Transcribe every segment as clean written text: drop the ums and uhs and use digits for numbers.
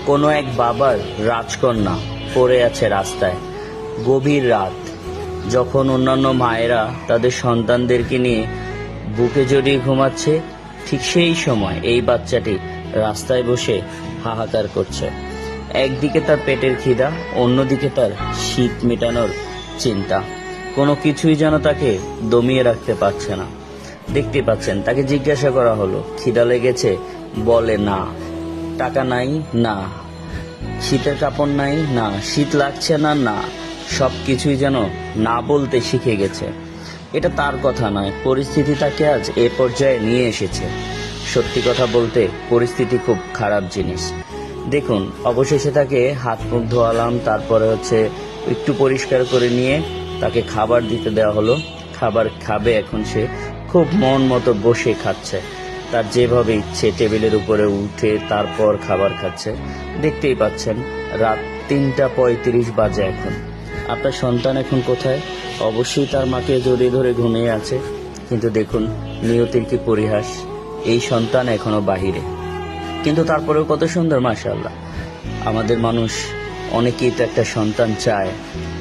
কোনো এক বাবার রাজকন্যা পড়ে আছে রাস্তায়। গভীর রাত, যখন অন্যান্য মায়েরা তাদের সন্তানদেরকে নিয়ে বুকে জড়িয়ে ঘুমাচ্ছে, ঠিক সেই সময় এই বাচ্চাটি রাস্তায় বসে হাহাকার করছে। একদিকে তার পেটের খিদা, অন্যদিকে তার শীত মেটানোর চিন্তা। কোনো কিছুই যেন তাকে দমিয়ে রাখতে পারছে না। দেখতে পাচ্ছেন, তাকে জিজ্ঞাসা করা হলো, খিদা লেগেছে? বলে না। টাকা নাই? না। শীতের কাপড় নাই? না। শীত লাগছে না? না। সব কিছুই যেন না বলতে শিখে গেছে। এটা তার কথা নয়, পরিস্থিতি তাকে আজ এ পর্যায়ে নিয়ে এসেছে। সত্যি কথা বলতে পরিস্থিতি খুব খারাপ জিনিস। দেখুন, অবশেষে তাকে হাত মুখ ধোয়ালাম, তারপরে একটু পরিষ্কার করে নিয়ে তাকে খাবার দিতে দেওয়া হলো। খাবার খাবে এখন সে। খুব মন মতো বসে খাচ্ছে, তার যেভাবে ইচ্ছে টেবিলের উপরে উঠে তারপর খাবার খাচ্ছে। দেখতেই পাচ্ছেন, রাত 3:35 বাজে এখন। আপনার সন্তান এখন কোথায়? অবশ্যই তার মাকে জড়িয়ে ধরে ঘুমিয়ে আছে। কিন্তু দেখুন নিয়তির কি পরিহাস, এই সন্তান এখনো বাহিরে। কিন্তু তারপরেও কত সুন্দর, মাশাআল্লাহ। আমাদের মানুষ অনেকেই তো একটা সন্তান চায়,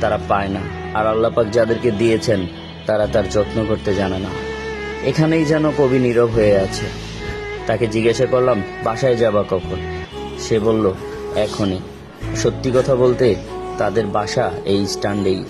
তারা পায় না। আর আল্লাহ পাক যাদেরকে দিয়েছেন তারা তার যত্ন করতে জানে না। এখানেই যেন কবি নীরব হয়ে আছে। তাকে জিজ্ঞাসা করলাম, বাসায় যাবা কখন? সে বলল, এখনই। সত্যি কথা বলতে তাদের বাসা এই স্ট্যান্ডেই।